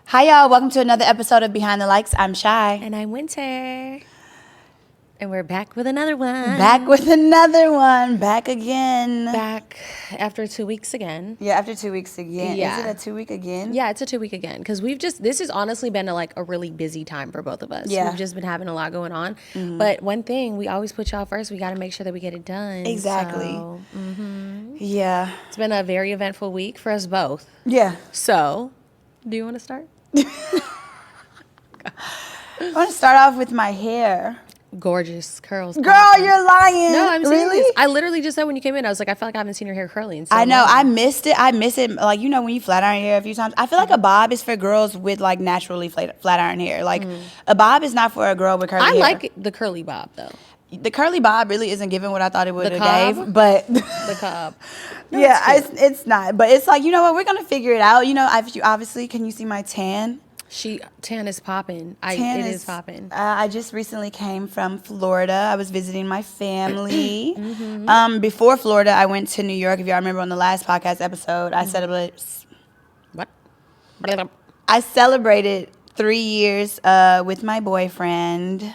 Hi, y'all. Welcome to another episode of Behind the Likes. I'm Chy. And I'm Winter. And we're back with another one. Back with another one. Back again. Back after 2 weeks again. Yeah, after 2 weeks again. Yeah. Is it a 2 week again? Yeah, it's a 2 week again. Because this has honestly been a really busy time for both of us. Yeah. We've just been having a lot going on. Mm-hmm. But one thing, we always put y'all first. We got to make sure that we get it done. Exactly. So, Yeah. It's been a very eventful week for us both. Yeah. So, do you want to start? I want to start off with my hair. Gorgeous curls. Girl, you're lying. No, I'm serious. Really? I literally just said when you came in, I was like, I feel like I haven't seen your hair curly in so I know. long. I missed it. I miss it. Like, you know, when you flat iron your hair a few times. I feel like a bob is for girls with, like, naturally flat iron hair. Like, a bob is not for a girl with curly hair. I like the curly bob, though. The curly bob really isn't giving what I thought it would The have cob? gave, but The cob. No, yeah, it's not. But it's like, you know what? We're gonna figure it out. You know, obviously, can you see my tan? Tan is popping. Tan It is popping. I just recently came from Florida. I was visiting my family. Before Florida, I went to New York. If y'all remember on the last podcast episode, I celebrated. What? I celebrated 3 years with my boyfriend.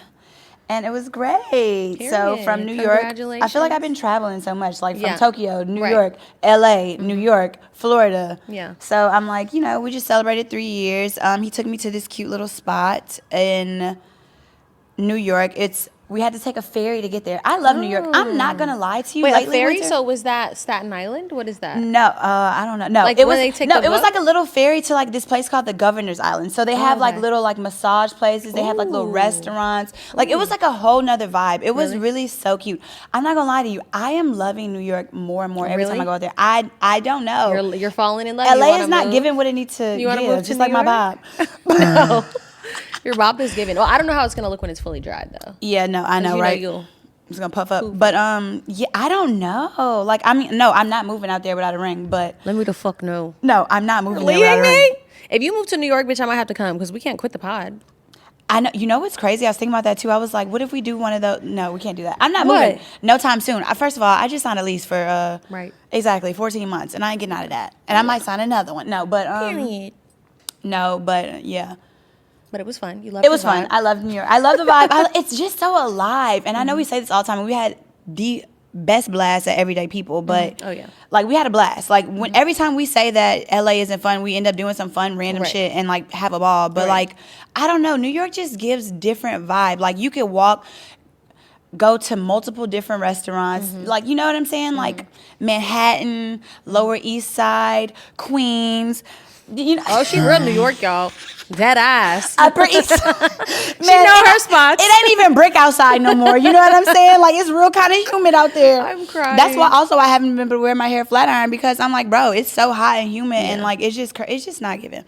And it was great. So from New York, I feel like I've been traveling so much, like from Tokyo, New York, LA, New York, Florida. Yeah. So I'm like, you know, we just celebrated 3 years. He took me to this cute little spot in New York. We had to take a ferry to get there. I love New York. I'm not gonna lie to you. Wait, lately, a ferry? Winter, So was that Staten Island? What is that? No, I don't know. No, Like it when was they take no. the It was boat? like a little ferry to like this place called the Governor's Island. So they have like okay. little like massage places. They have like little Ooh. restaurants. Like it was like a whole nother vibe. It was Really? really so cute. I'm not gonna lie to you. I am loving New York more and more every time Really? I go out there. I don't know. You're falling in love. You LA wanna is not move? giving what it needs to You wanna give, move to just New like my York? bob. No. Your bob is giving. Well, I don't know how it's gonna look when it's fully dried though. Yeah, no, I know, You right? you'll- It's gonna puff up, but yeah, I don't know. Like, I mean, no, I'm not moving out there without a ring. But Let me the fuck know. no, I'm not moving there without Leaving a ring. me? If you move to New York, bitch, I might have to come because we can't quit the pod. I know. You know what's crazy? I was thinking about that too. I was like, what if we do one of those? No, we can't do that. I'm not What? moving no time soon. First of all, I just signed a lease for Right. exactly 14 months, and I ain't getting out of that. And I might sign another one. No, but Period. no, but yeah. But it was fun. You loved It was the fun. vibe. I love New York. I love the vibe. It's just so alive. And I know we say this all the time. And we had the best blast at Everyday People, but Oh, yeah. like we had a blast. Like when every time we say that LA isn't fun, we end up doing some fun random Right. shit and like have a ball. But Right. like I don't know, New York just gives different vibe. Like you could go to multiple different restaurants. Like, you know what I'm saying? Like Manhattan, Lower East Side, Queens. You know, Oh, she real New York, y'all. Dead ass. Upper East Side. She know her spots. It ain't even brick outside no more. You know what I'm saying? Like, it's real kind of humid out there. I'm crying. That's why also I haven't been able to wear my hair flat iron because I'm like, bro, it's so hot and humid and like it's just not giving.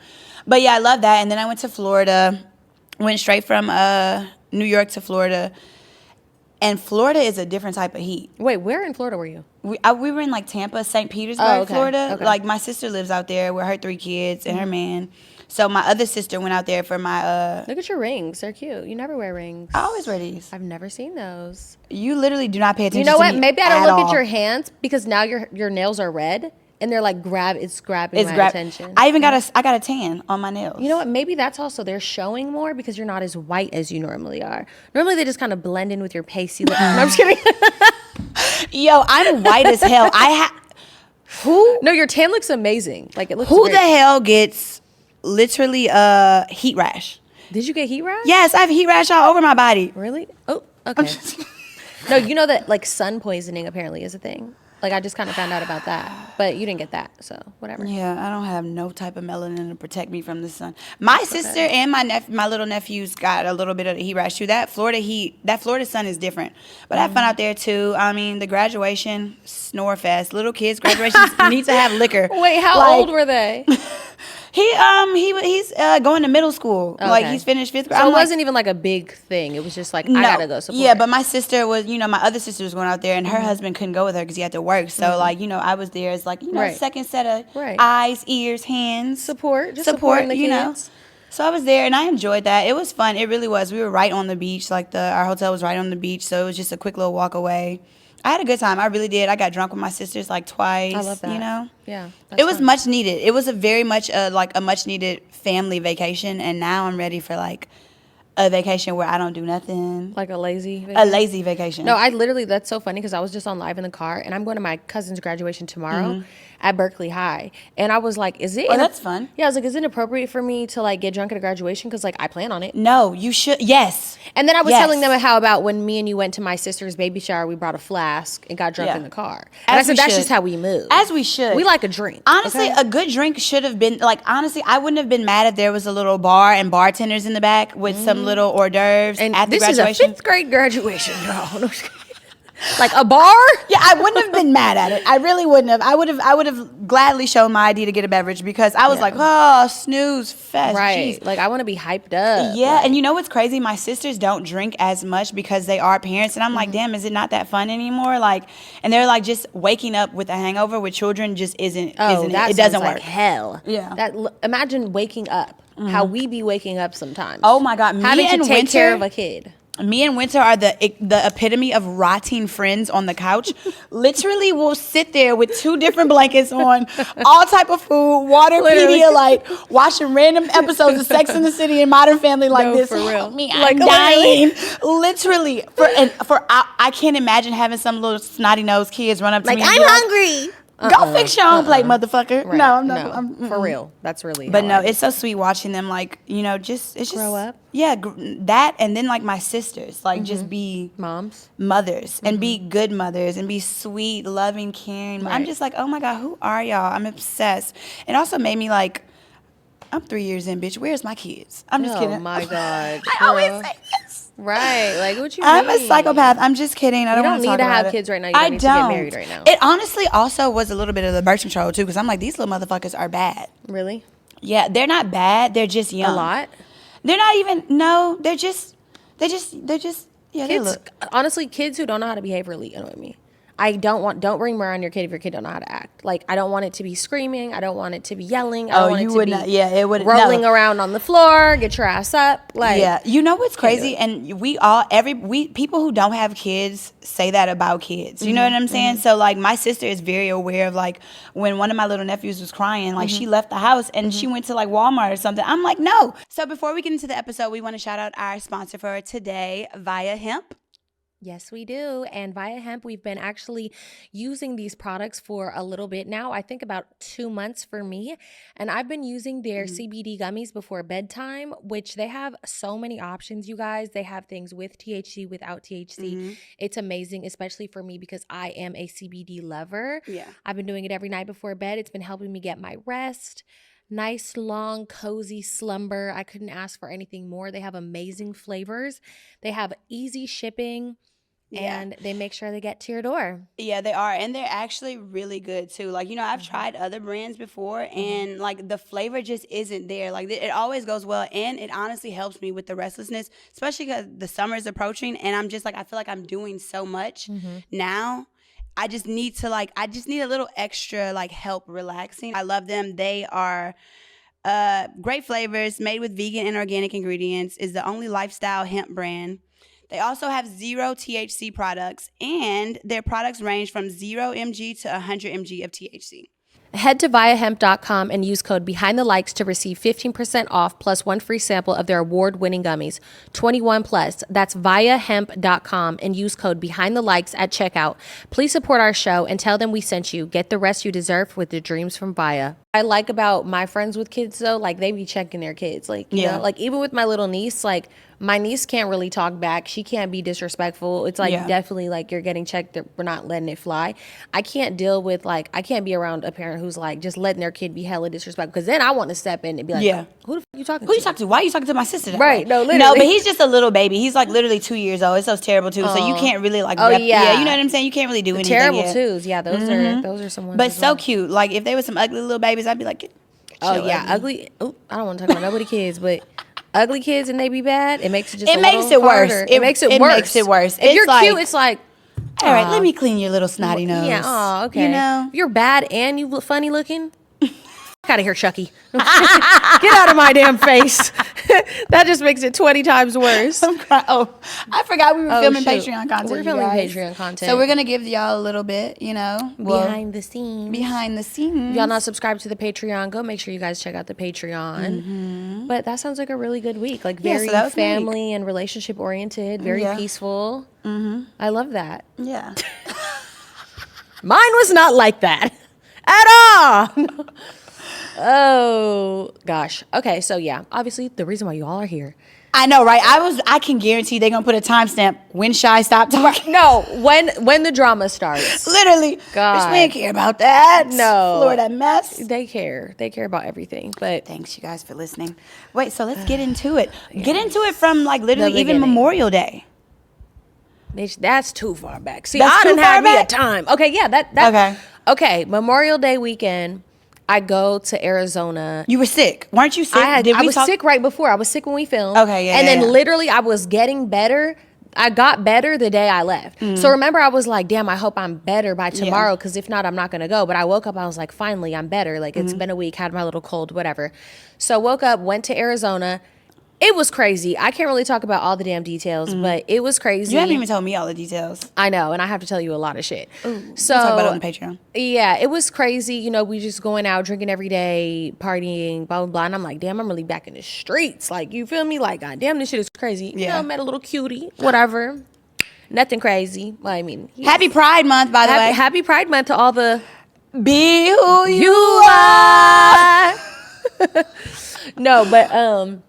But yeah, I love that. And then I went to Florida, went straight from New York to Florida. And Florida is a different type of heat. Wait, where in Florida were you? We were in like Tampa, St. Petersburg, Oh, okay. Florida. Okay. Like my sister lives out there with her 3 kids and her man. So my other sister went out there for my Look at your rings. They're cute. You never wear rings. I always wear these. I've never seen those. You literally do not pay attention You know to what? me Maybe I don't look all. at your hands because now your nails are red and they're like it's grabbing my attention. I even got a tan on my nails. You know what? Maybe that's also they're showing more because you're not as white as you normally are. Normally they just kind of blend in with your pasty look. No, I'm just kidding. Yo, I'm white as hell. No, your tan looks amazing. Like it looks Who great. the hell gets literally a heat rash? Did you get heat rash? Yes, I have heat rash all over my body. Really? Oh, okay. No, you know that like sun poisoning apparently is a thing. Like I just kind of found out about that, but you didn't get that, so whatever. Yeah, I don't have no type of melanin to protect me from the sun. My sister and my little nephews got a little bit of the heat rash too. That Florida sun is different. But I had fun out there too. I mean, the graduation, snore fest. Little kids' graduations need to have liquor. Wait, how Like, old were they? He's going to middle school. Like Okay. he's finished 5th grade. So I'm it like, wasn't even like a big thing. It was just like I gotta go support. yeah, but my sister was, my other sister was going out there, and her husband couldn't go with her because he had to work. So, like, I was there as like, Right. second set of Right. eyes, ears, hands, support, just supporting the kids. So I was there, and I enjoyed that. It was fun. It really was. We were right on the beach. Like our hotel was right on the beach, so it was just a quick little walk away. I had a good time. I really did. I got drunk with my sisters like twice. I love that. You know? Yeah. It was much needed. It was a very much like a much needed family vacation, and now I'm ready for like a vacation where I don't do nothing. Like a lazy vacation? A lazy vacation. No, I literally, that's so funny because I was just on live in the car and I'm going to my cousin's graduation tomorrow at Berkeley High. And I was like, is it? Oh, that's fun. Yeah, I was like, is it appropriate for me to like get drunk at a graduation? Because like I plan on it. No, you should. Yes. And then I was telling them how about when me and you went to my sister's baby shower, we brought a flask and got drunk in the car. And I said, that's just how we move. As we should. We like a drink. Honestly, a good drink should have been, like, honestly, I wouldn't have been mad if there was a little bar and bartenders in the back with some little hors d'oeuvres and at the this graduation. Is a 5th grade graduation, y'all. No, like a bar? Yeah, I wouldn't have been mad at it. I really wouldn't have. I would have gladly shown my ID to get a beverage because I was like, oh, snooze fest. Right. Jeez. Like I want to be hyped up. Yeah, like, and you know what's crazy? My sisters don't drink as much because they are parents, and I'm like, damn, is it not that fun anymore? Like, and they're like, just waking up with a hangover with children just isn't. That it doesn't like work. hell. Yeah. Imagine waking up. How we be waking up sometimes. Oh my God, having to take care of a kid. Me and Winter are the epitome of rotting friends on the couch. Literally, we'll sit there with 2 different blankets on, all type of food, water, Pedialyte, watching random episodes of Sex and the City and Modern Family like this. For real. Help me, I'm dying. Literally, I can't imagine having some little snotty nosed kids run up to me. Like, I'm hungry. Go fix your own plate, motherfucker. Right. No, I'm not. No, for real. That's really. But no, it's so sweet watching them, like, you know, it's just grow up. Yeah, that, and then like my sisters, like just be mothers and be good mothers and be sweet, loving, caring. Right. I'm just like, oh my God, who are y'all? I'm obsessed. It also made me like, I'm 3 years in, bitch. Where's my kids? I'm just kidding. Oh my God. I always say this. Right, like what you mean? I'm a psychopath. I'm just kidding. I don't want to talk about it. You don't need to have kids right now. You don't need to get married right now. It honestly also was a little bit of the birth control too, because I'm like, these little motherfuckers are bad. Really? Yeah, they're not bad. They're just young. A lot? They're not even. No, they're just. Yeah, kids. Honestly, kids who don't know how to behave really annoy me. Don't bring around your kid if your kid don't know how to act. Like, I don't want it to be screaming. I don't want it to be yelling. I don't want it to be it would rolling around on the floor. Get your ass up. Like, yeah, you know what's crazy? And people who don't have kids say that about kids. You know what I'm saying? So like, my sister is very aware of like when one of my little nephews was crying, like she left the house and she went to like Walmart or something. I'm like, no. So before we get into the episode, we want to shout out our sponsor for today, Via Hemp. Yes, we do. And Via Hemp, we've been actually using these products for a little bit now. I think about 2 months for me. And I've been using their CBD gummies before bedtime, which they have so many options, you guys. They have things with THC, without THC. It's amazing, especially for me because I am a CBD lover. Yeah. I've been doing it every night before bed. It's been helping me get my rest. Nice, long, cozy slumber. I couldn't ask for anything more. They have amazing flavors. They have easy shipping. And they make sure they get to your door. Yeah, they are. And they're actually really good, too. Like, you know, I've tried other brands before, and, like, the flavor just isn't there. Like, it always goes well, and it honestly helps me with the restlessness, especially because the summer is approaching, and I'm just, like, I feel like I'm doing so much now. I just need a little extra, like, help relaxing. I love them. They are great flavors, made with vegan and organic ingredients, is the only lifestyle hemp brand. They also have 0 THC products, and their products range from 0 mg to 100 mg of THC. Head to viahemp.com and use code BEHINDTHELIKES to receive 15% off plus 1 free sample of their award-winning gummies. 21 plus. That's viahemp.com and use code BEHINDTHELIKES at checkout. Please support our show and tell them we sent you. Get the rest you deserve with the dreams from Via. I like about my friends with kids though, like they be checking their kids. Like, you know, like even with my little niece, like my niece can't really talk back. She can't be disrespectful. It's like definitely like you're getting checked. We're not letting it fly. I can't deal with like, I can't be around a parent who's like just letting their kid be hella disrespectful, because then I want to step in and be like, who the fuck you talking to? Who you talking to? Why are you talking to my sister that right, way? no, literally. No, but he's just a little baby. He's like literally 2 years old. It's so terrible too. So you can't really like you know what I'm saying? You can't really do anything terrible yet. twos. Yeah, those are some ones. But so cute. Like if they were some ugly little babies, I'd be like, ugly. Oh, I don't want to talk about ugly kids, but ugly kids and they be bad, it makes it just worse. It makes it worse. If you're cute, it's like, all right, let me clean your little snotty nose. Yeah, oh, okay. You know? If you're bad and you look funny looking, out of here, Chucky. Get out of my damn face. That just makes it 20 times worse. I'm crying. Oh, I forgot we were filming shoot. Patreon content. We're you filming guys. Patreon content. So we're gonna give y'all a little bit, behind the scenes. Behind the scenes. If y'all not subscribed to the Patreon, go make sure you guys check out the Patreon. But that sounds like a really good week. Like very so that was my family and relationship oriented, very peaceful. I love that. Yeah. Mine was not like that at all. Oh gosh. Okay, so yeah, obviously the reason why you all are here. I know, right? I can guarantee they're gonna put a timestamp when Chy stopped talking. No, when the drama starts. Literally. God. Bitch, we ain't care about that. No. Florida mess. They care. They care about everything. But Thanks you guys for listening. Wait, so let's get into it. Get into it from like literally The even beginning. Memorial Day. bitch, that's too far back. See, That's I too didn't far have me a back? time. Okay, yeah, that Okay. Okay, Memorial Day weekend, I go to Arizona. You were sick. Weren't you sick? I was sick right before. I was sick when we filmed. Okay, yeah, And yeah, then yeah. literally I was getting better. I got better the day I left. So remember, I was like, damn, I hope I'm better by tomorrow, because if not, I'm not going to go. But I woke up, I was like, finally, I'm better. Like, it's been a week, had my little cold, whatever. So woke up, went to Arizona. It was crazy. I can't really talk about all the damn details, but it was crazy. You haven't even told me all the details. I know, and I have to tell you a lot of shit. So We'll talk about it on the Patreon. yeah, it was crazy. You know, we just going out, drinking every day, partying, blah, blah, blah. And I'm like, damn, I'm really back in the streets. Like, you feel me? Like, God damn, this shit is crazy. You Yeah. know, met a little cutie, whatever. Nothing crazy. Well, I mean, Happy Pride Month, by the way. happy Pride Month to all the Be who you are. are. No, but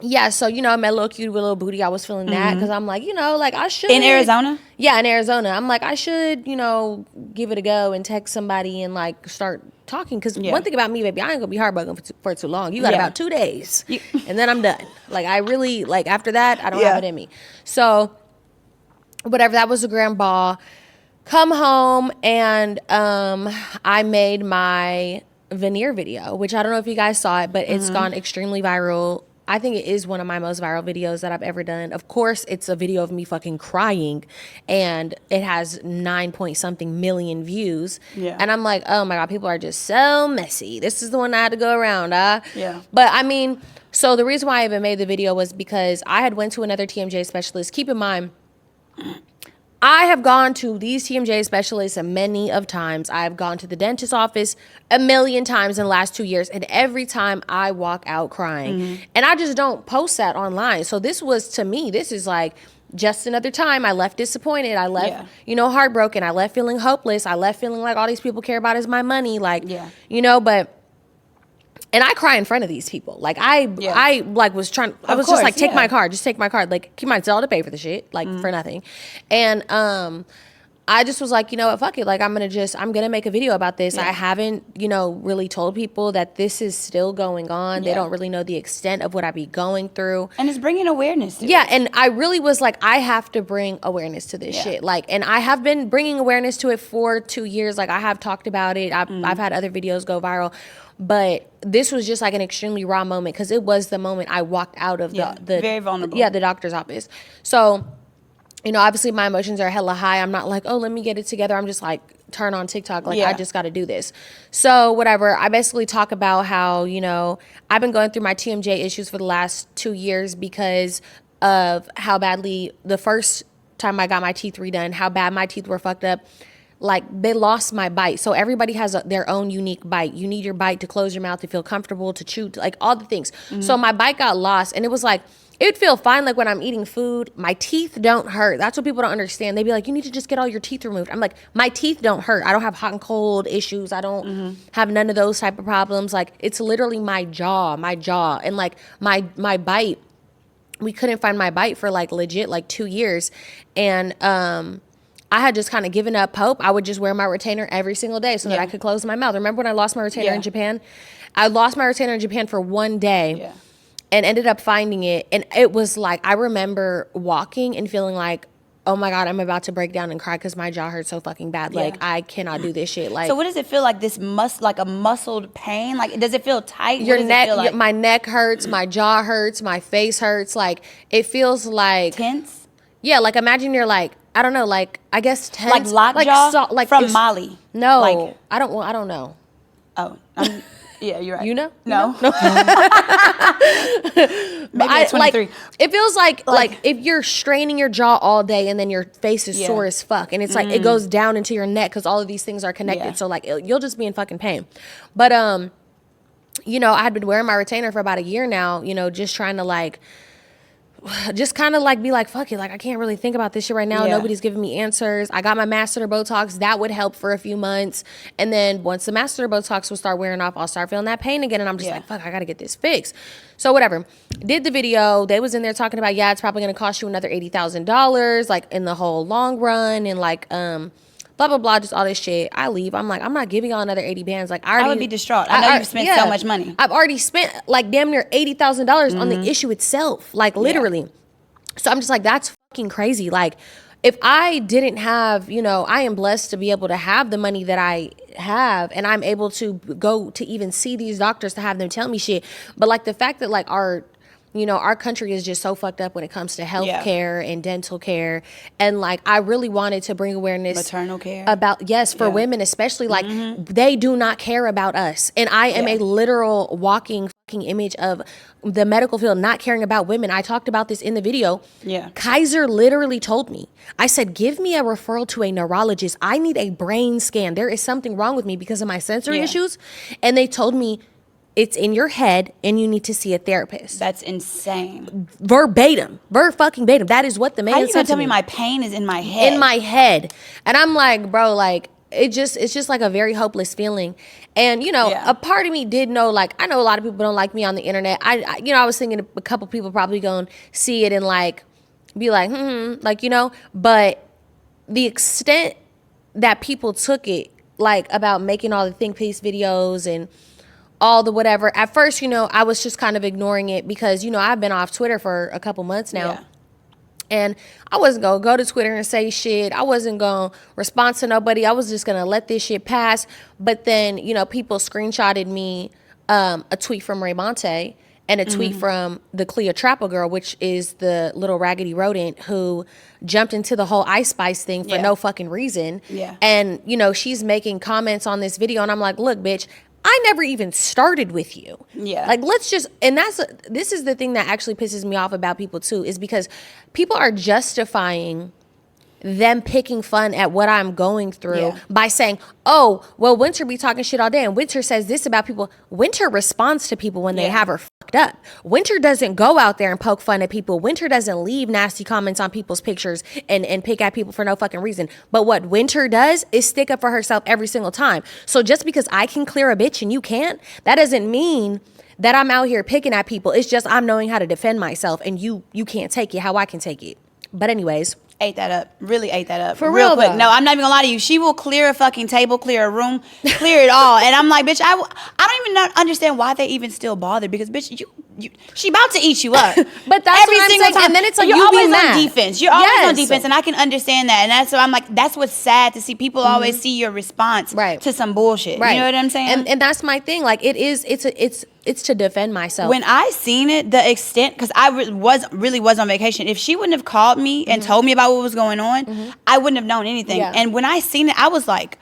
yeah, so you know, I met a little cutie with a little booty. I was feeling that because I'm like, you know, like I should In Arizona? Yeah, in Arizona. I'm like, I should, you know, give it a go and text somebody and like start talking. Because one thing about me, baby, I ain't gonna be heartbroken for too long. You got about 2 days, and then I'm done. Like I really like after that, I don't have it in me. So whatever, that was a grand ball. Come home and I made my veneer video, which I don't know if you guys saw it, but it's gone extremely viral. I think it is one of my most viral videos that I've ever done. Of course, it's a video of me fucking crying, and it has 9-point-something million views. Yeah. And I'm like, oh my God, people are just so messy. This is the one I had to go around, Yeah. But I mean, so the reason why I even made the video was because I had went to another TMJ specialist. Keep in mind, I have gone to these TMJ specialists many of times. I've gone to the dentist office a million times in the last 2 years, and every time I walk out crying. And I just don't post that online. So this was, to me, this is like just another time I left disappointed. I left, you know, heartbroken. I left feeling hopeless. I left feeling like all these people care about is my money. Like, you know, but... And I cry in front of these people. Like I like was trying. I was just like, take my card, just take my card. Like, keep my all to pay for the shit, like for nothing. And I just was like, you know what, fuck it. Like I'm gonna make a video about this. I haven't, you know, really told people that this is still going on. They don't really know the extent of what I be going through. And it's bringing awareness to it. Yeah, and I really was like, I have to bring awareness to this shit. Like, and I have been bringing awareness to it for 2 years. Like I have talked about it. I've had other videos go viral. But this was just like an extremely raw moment because it was the moment I walked out of the very vulnerable. the doctor's office. So, you know, obviously my emotions are hella high. I'm not like, oh, let me get it together. I'm just like, turn on TikTok. Like, I just got to do this. So whatever. I basically talk about how, you know, I've been going through my TMJ issues for the last 2 years because of how badly the first time I got my teeth redone, how bad my teeth were fucked up. Like they lost my bite. So everybody has their own unique bite. You need your bite to close your mouth, to feel comfortable, to chew, like all the things. So my bite got lost, and it was like, it would feel fine like when I'm eating food. My teeth don't hurt. That's what people don't understand. They'd be like, you need to just get all your teeth removed. I'm like, my teeth don't hurt. I don't have hot and cold issues. I don't have none of those type of problems. Like it's literally my jaw. And like my bite, we couldn't find my bite for like legit like 2 years. And I had just kind of given up hope. I would just wear my retainer every single day so that I could close my mouth. Remember when I lost my retainer in Japan? I lost my retainer in Japan for 1 day and ended up finding it. And it was like, I remember walking and feeling like, oh my God, I'm about to break down and cry because my jaw hurts so fucking bad. Like, I cannot do this shit. Like, so what does it feel like? Like a muscled pain? Like, does it feel tight? Your neck, like? my neck hurts, my jaw hurts, my face hurts. Like, it feels like... Tense? Yeah, like imagine you're like, I don't know, like I guess tense, like lockjaw, like from Mali. No, like, I don't know. Oh, yeah, you're right. You know? No. You know? Maybe at 23. Like, it feels like if you're straining your jaw all day and then your face is sore as fuck, and it's like it goes down into your neck because all of these things are connected. So like you'll just be in fucking pain. But you know, I had been wearing my retainer for about a year now. You know, just trying to like. Just kind of like be like, fuck it, like I can't really think about this shit right now. Nobody's giving me answers. I got my masseter Botox. That would help for a few months. And then once the masseter Botox will start wearing off, I'll start feeling that pain again. And I'm just like, fuck, I got to get this fixed. So whatever. Did the video. They was in there talking about, yeah, it's probably going to cost you another $80,000 like in the whole long run. And like, blah, blah, blah, just all this shit. I leave. I'm like, I'm not giving y'all another 80 bands. Like, I would be distraught. I know you've spent so much money. I've already spent like damn near $80,000 on the issue itself. Like literally. So I'm just like, that's fucking crazy. Like, if I didn't have, you know, I am blessed to be able to have the money that I have, and I'm able to go to even see these doctors to have them tell me shit. But like the fact that like our country is just so fucked up when it comes to health care and dental care. And like, I really wanted to bring awareness. Maternal care. About, yes, for women, especially like they do not care about us. And I am a literal walking fucking image of the medical field not caring about women. I talked about this in the video. Yeah. Kaiser literally told me, I said, give me a referral to a neurologist. I need a brain scan. There is something wrong with me because of my sensory issues. And they told me, it's in your head and you need to see a therapist. That's insane. Verbatim. Fucking batum. That is what the man said to me. How you gonna tell me my pain is in my head? In my head. And I'm like, bro, like, it's just like a very hopeless feeling. And, you know, a part of me did know, like, I know a lot of people don't like me on the internet. I was thinking a couple people probably gonna see it and like, be like, like, you know, but the extent that people took it, like, about making all the think piece videos and all the whatever. At first, you know, I was just kind of ignoring it because, you know, I've been off Twitter for a couple months now. Yeah. And I wasn't going to go to Twitter and say shit. I wasn't going to respond to nobody. I was just going to let this shit pass. But then, you know, people screenshotted me a tweet from Raymonte and a tweet from the Cleotrapa girl, which is the little raggedy rodent who jumped into the whole Ice Spice thing for no fucking reason. Yeah. And, you know, she's making comments on this video. And I'm like, look, bitch, I never even started with you. Yeah. Like, let's just, and this is the thing that actually pisses me off about people too, is because people are justifying them picking fun at what I'm going through by saying, oh, well, Winter be talking shit all day and Winter says this about people. Winter responds to people when they have her fucked up. Winter doesn't go out there and poke fun at people. Winter doesn't leave nasty comments on people's pictures and pick at people for no fucking reason. But what Winter does is stick up for herself every single time. So just because I can clear a bitch and you can't, that doesn't mean that I'm out here picking at people. It's just I'm knowing how to defend myself and you can't take it how I can take it. But anyways. Ate that up. Really ate that up. For real quick. though. No, I'm not even gonna lie to you. She will clear a fucking table, clear a room, clear it all. And I'm like, bitch, I don't even understand why they even still bother because, bitch, she about to eat you up. But that's every what I'm single saying. time. And then it's like, you're you always be mad. on defense. You're always Yes. on defense, and I can understand that. And that's so I'm like, that's what's sad to see. People always see your response to some bullshit. Right. You know what I'm saying? And that's my thing. Like, it's to defend myself. When I seen it, the extent, because I really was on vacation. If she wouldn't have called me and told me about what was going on, I wouldn't have known anything. Yeah. And when I seen it, I was like,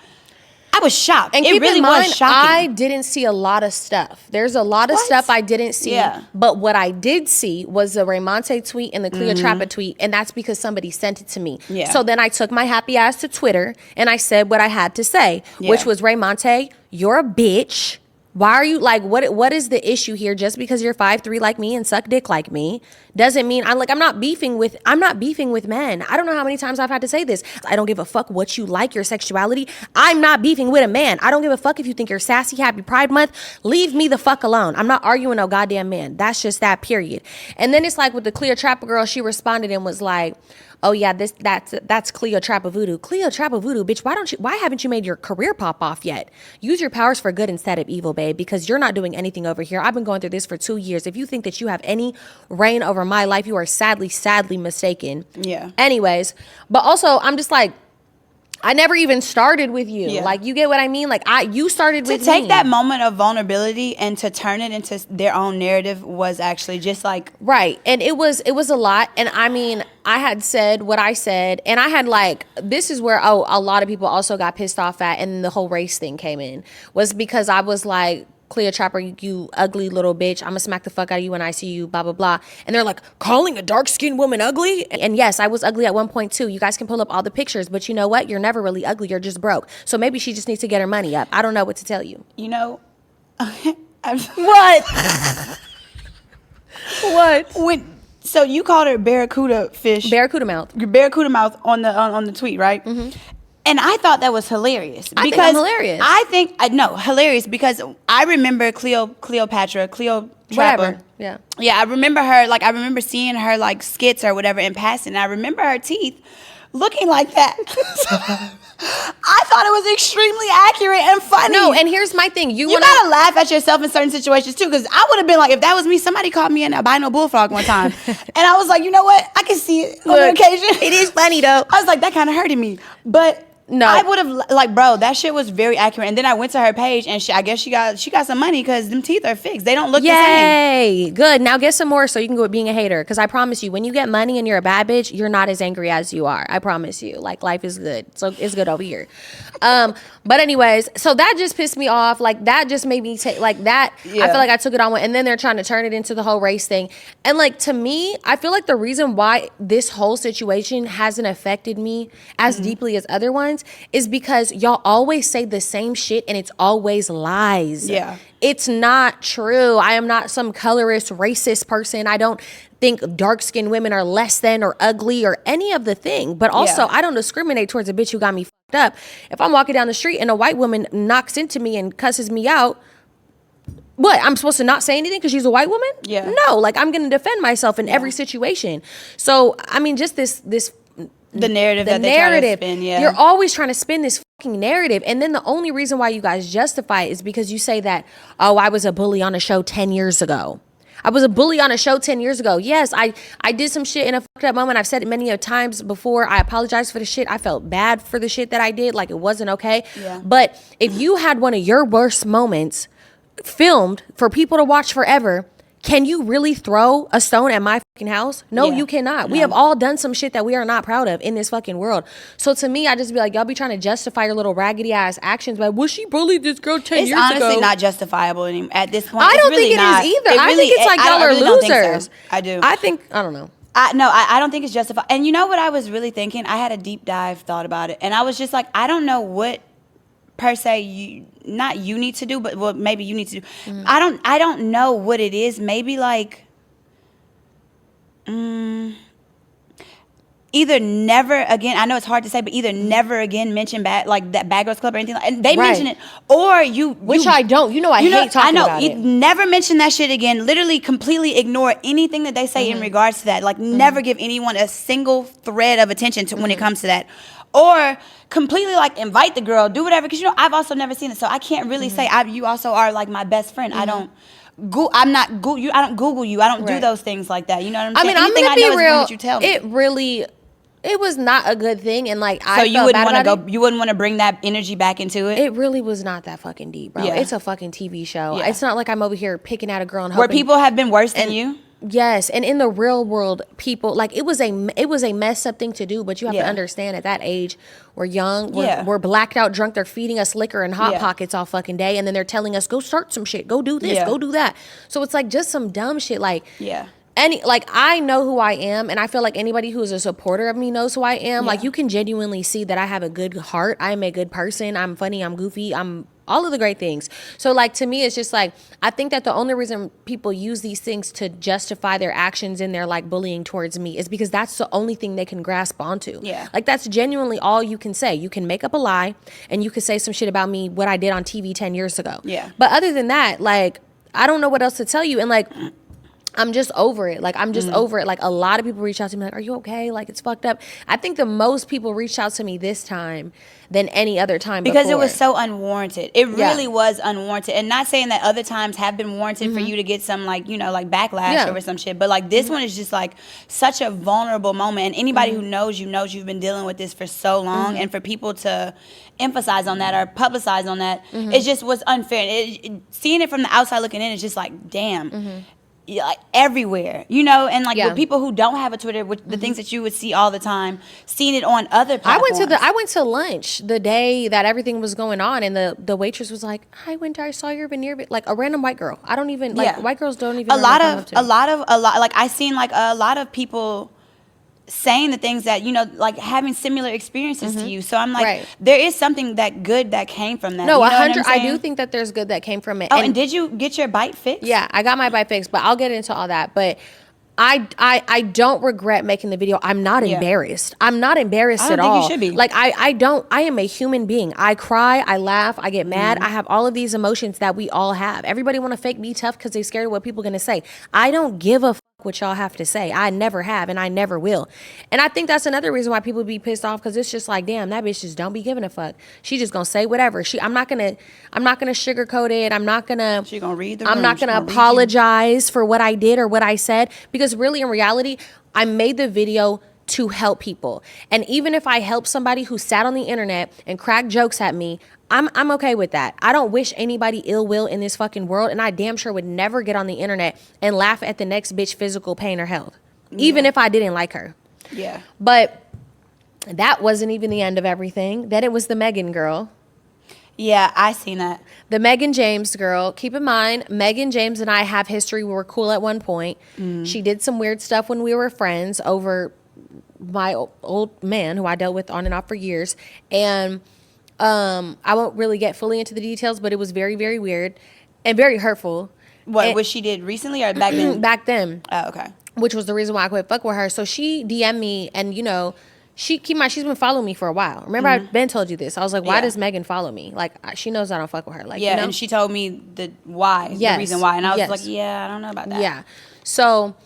I was shocked. And it keep really in mind, was shocking. I didn't see a lot of stuff. There's a lot of stuff I didn't see. Yeah. But what I did see was the Raymonte tweet and the Cleotrapa tweet. And that's because somebody sent it to me. Yeah. So then I took my happy ass to Twitter and I said what I had to say, which was, Raymonte, you're a bitch. Why are you like, what is the issue here? Just because you're 5'3" like me and suck dick like me doesn't mean I'm not beefing with men. I don't know how many times I've had to say this. I don't give a fuck what you like, your sexuality. I'm not beefing with a man. I don't give a fuck if you think you're sassy, happy Pride Month. Leave me the fuck alone. I'm not arguing no goddamn man. That's just that, period. And then it's like with the Cleotrapa girl, she responded and was like, oh yeah, that's Cleotrapa voodoo. Cleotrapa voodoo, bitch, why haven't you made your career pop off yet? Use your powers for good instead of evil, babe, because you're not doing anything over here. I've been going through this for 2 years. If you think that you have any reign over my life, you are sadly mistaken. Yeah. Anyways, but also I'm just like, I never even started with you. Yeah. Like, you get what I mean? Like, you started with me. To take that moment of vulnerability and to turn it into their own narrative was actually just like... Right. And it was a lot. And I mean, I had said what I said. And I had like, this is where, a lot of people also got pissed off at. And the whole race thing came in. Was because I was like, Cleo Trapper, you ugly little bitch. I'm gonna smack the fuck out of you when I see you, blah, blah, blah. And they're like, calling a dark-skinned woman ugly? And yes, I was ugly at one point too. You guys can pull up all the pictures, but you know what? You're never really ugly. You're just broke. So maybe she just needs to get her money up. I don't know what to tell you. You know, What? What? So you called her barracuda fish. Barracuda mouth. Barracuda mouth on the tweet, right? Mm-hmm. And I thought that was hilarious. I think I'm hilarious. Hilarious because I remember Cleo Trapper. Whatever. Yeah. Yeah, I remember her, like, I remember seeing her, like, skits or whatever in passing. And I remember her teeth looking like that. I thought it was extremely accurate and funny. No, and here's my thing. You gotta laugh at yourself in certain situations too, because I would have been like, if that was me, somebody called me an albino bullfrog one time, and I was like, you know what? I can see it on occasion. It is funny though. I was like, that kind of hurted me, but. No, I would have, like, bro, that shit was very accurate. And then I went to her page, and I guess she got some money because them teeth are fixed. They don't look the same. Yay, good. Now get some more so you can go with being a hater. Because I promise you, when you get money and you're a bad bitch, you're not as angry as you are. I promise you. Like, life is good. So it's good over here. But anyways, so that just pissed me off. Like, that just made me take, like, that. Yeah. I feel like I took it on. And then they're trying to turn it into the whole race thing. And, like, to me, I feel like the reason why this whole situation hasn't affected me as deeply as other ones is because y'all always say the same shit and it's always lies. Yeah. It's not true. I am not some colorist, racist person. I don't think dark-skinned women are less than or ugly or any of the thing. But also, I don't discriminate towards a bitch who got me fucked up. If I'm walking down the street and a white woman knocks into me and cusses me out, what, I'm supposed to not say anything because she's a white woman? Yeah. No, like, I'm going to defend myself in every situation. So, I mean, just this the narrative that they try to spin, You're always trying to spin this fucking narrative. And then the only reason why you guys justify it is because you say that, oh, I was a bully on a show 10 years ago. I was a bully on a show 10 years ago. Yes, I did some shit in a fucked up moment. I've said it many a times before. I apologize for the shit. I felt bad for the shit that I did. Like, it wasn't okay. Yeah. But if you had one of your worst moments filmed for people to watch forever, can you really throw a stone at my fucking house? No, you cannot. No. We have all done some shit that we are not proud of in this fucking world. So to me, I just be like, y'all be trying to justify your little raggedy ass actions. But well, she bullied this girl 10 years ago. It's honestly not justifiable anymore at this point. I don't think it is either. I think it's like y'all are losers. I do. I don't know. I don't think it's justified. And you know what I was really thinking? I had a deep dive thought about it. And I was just like, I don't know what per se you need to do, but well, maybe you need to do. I don't know what it is. Maybe like either never again. I know it's hard to say, but either never again mention Bad Girls Club or anything like, and they mention it, or which I don't. You know, I hate talking about it. Never mention that shit again. Literally, completely ignore anything that they say in regards to that. Like, never give anyone a single thread of attention to when it comes to that. Or completely like invite the girl, do whatever. Because, you know, I've also never seen it. So I can't really say you also are like my best friend. I don't I don't Google you. I don't do those things like that. You know what I'm saying? I mean, I'm going to be real. You tell me. It was not a good thing. And like, so you wouldn't want to bring that energy back into it? It really was not that fucking deep, bro. Yeah. It's a fucking TV show. Yeah. It's not like I'm over here picking at a girl and hoping. Where people have been worse than you? Yes, and in the real world, people like it was a messed up thing to do, but you have to understand at that age, we're young, we're blacked out, drunk. They're feeding us liquor and hot pockets all fucking day, and then they're telling us go start some shit, go do this, go do that. So it's like just some dumb shit, like I know who I am, and I feel like anybody who is a supporter of me knows who I am. Like, you can genuinely see that I have a good heart. I am a good person. I'm funny. I'm goofy. I'm all of the great things. So like, to me, it's just like, I think that the only reason people use these things to justify their actions and their like bullying towards me is because that's the only thing they can grasp onto. Yeah. Like, that's genuinely all you can say. You can make up a lie and you can say some shit about me, what I did on TV 10 years ago. Yeah. But other than that, like, I don't know what else to tell you. And like, I'm just over it. Like, I'm just over it. Like, a lot of people reach out to me like, are you okay? Like, it's fucked up. I think the most people reached out to me this time than any other time because before. It was so unwarranted. It really was unwarranted. And not saying that other times have been warranted for you to get some, like, you know, like backlash over some shit. But like, this one is just like such a vulnerable moment. And anybody who knows you knows you've been dealing with this for so long. And for people to emphasize on that or publicize on that, it just was unfair. Seeing it from the outside looking in, it's just like, damn. like everywhere, you know, and like Yeah. with people who don't have a Twitter, with the things that you would see all the time, seeing it on other platforms. I went to lunch the day that everything was going on, and the waitress was like, "Hi, Winter, I saw your veneer," like a random white girl. I don't even like white girls don't even. A lot like I seen like a lot of people saying the things that, you know, like having similar experiences to you. So I'm like, there is something that good that came from that. No, you know 100. I do think that there's good that came from it. Oh, and did you get your bite fixed? Yeah, I got my bite fixed, but I'll get into all that. But I don't regret making the video. I'm not embarrassed. I'm not embarrassed at all. I don't think you should be. Like I am a human being. I cry, I laugh, I get mad. I have all of these emotions that we all have. Everybody want to fake be tough because they're scared of what people are going to say. I don't give a what y'all have to say. I never have, and I never will. And I think that's another reason why people be pissed off, because it's just like, damn, that bitch just don't be giving a fuck. She just gonna say whatever. I'm not gonna sugarcoat it. She gonna read the I'm room. not gonna apologize for what I did or what I said, because really in reality, I made the video to help people. And even if I help somebody who sat on the internet and cracked jokes at me, I'm okay with that. I don't wish anybody ill will in this fucking world, and I damn sure would never get on the internet and laugh at the next bitch physical pain or health, even if I didn't like her. Yeah. But that wasn't even the end of everything. Then it was the Megan girl. Yeah, I seen that. The Megan James girl. Keep in mind, Megan James and I have history. We were cool at one point. She did some weird stuff when we were friends over my old man who I dealt with on and off for years. And I won't really get fully into the details, but it was very, very weird and very hurtful. What she did recently or back then? Back then. Oh, okay. Which was the reason why I quit fuck with her. So she DM'd me, and you know, keep in mind, she's been following me for a while. Remember, I've been told you this. I was like, why does Megan follow me? Like, she knows I don't fuck with her. Like, yeah, you know? and she told me the reason why, and I was like, yeah, I don't know about that. Yeah. So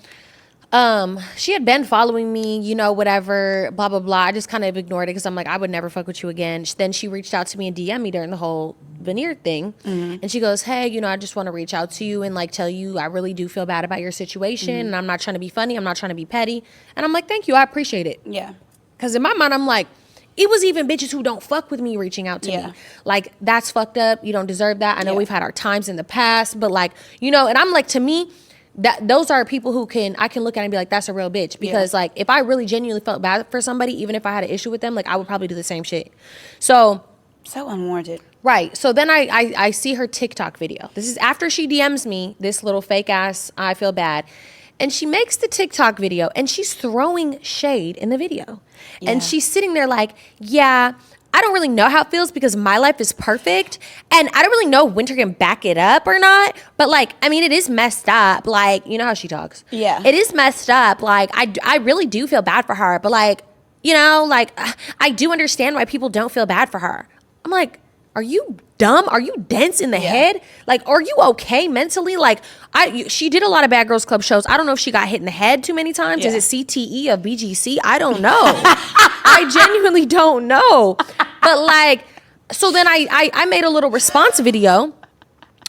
she had been following me, you know, whatever, blah, blah, blah. I just kind of ignored it because I'm like, I would never fuck with you again. Then she reached out to me and DM'd me during the whole veneer thing. And she goes, hey, you know, I just want to reach out to you and like tell you I really do feel bad about your situation. And I'm not trying to be funny. I'm not trying to be petty. And I'm like, thank you. I appreciate it. Yeah. Because in my mind, I'm like, it was even bitches who don't fuck with me reaching out to me. Like, that's fucked up. You don't deserve that. I know we've had our times in the past, but like, you know, and I'm like, to me, those are people who I can look at and be like, that's a real bitch. Because like, if I really genuinely felt bad for somebody, even if I had an issue with them, like I would probably do the same shit. So unwarranted. Right. So then I see her TikTok video. This is after she DMs me this little fake ass, I feel bad. And she makes the TikTok video and she's throwing shade in the video. And she's sitting there like, yeah, I don't really know how it feels because my life is perfect. And I don't really know if Winter can back it up or not. But like, I mean, it is messed up. Like, you know how she talks. Yeah. It is messed up. Like, I really do feel bad for her. But like, you know, like, I do understand why people don't feel bad for her. I'm like, are you dumb? Are you dense in the head? Like, are you okay mentally? Like, she did a lot of Bad Girls Club shows. I don't know if she got hit in the head too many times. Is it CTE of BGC? I don't know. I genuinely don't know. But like, so then I made a little response video.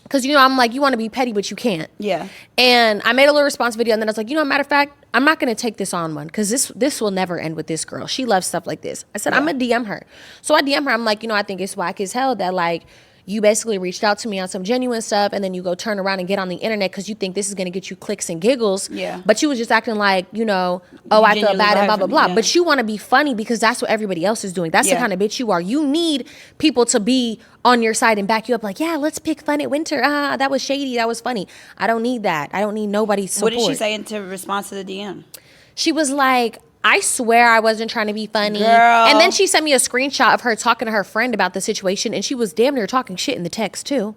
Because, you know, I'm like, you want to be petty, but you can't. Yeah. And I made a little response video. And then I was like, you know, matter of fact, I'm not going to take this on one. Because this will never end with this girl. She loves stuff like this. I said, I'm going to DM her. So I DM her. I'm like, you know, I think it's whack as hell that, like, you basically reached out to me on some genuine stuff, and then you go turn around and get on the internet because you think this is going to get you clicks and giggles. Yeah. But you was just acting like, you know, oh, I feel bad and blah, blah, blah. Yeah. But you want to be funny because that's what everybody else is doing. That's the kind of bitch you are. You need people to be on your side and back you up like, yeah, let's pick fun at Winter. That was shady. That was funny. I don't need that. I don't need nobody's support. What did she say in response to the DM? She was like, I swear I wasn't trying to be funny. Girl. And then she sent me a screenshot of her talking to her friend about the situation, and she was damn near talking shit in the text too.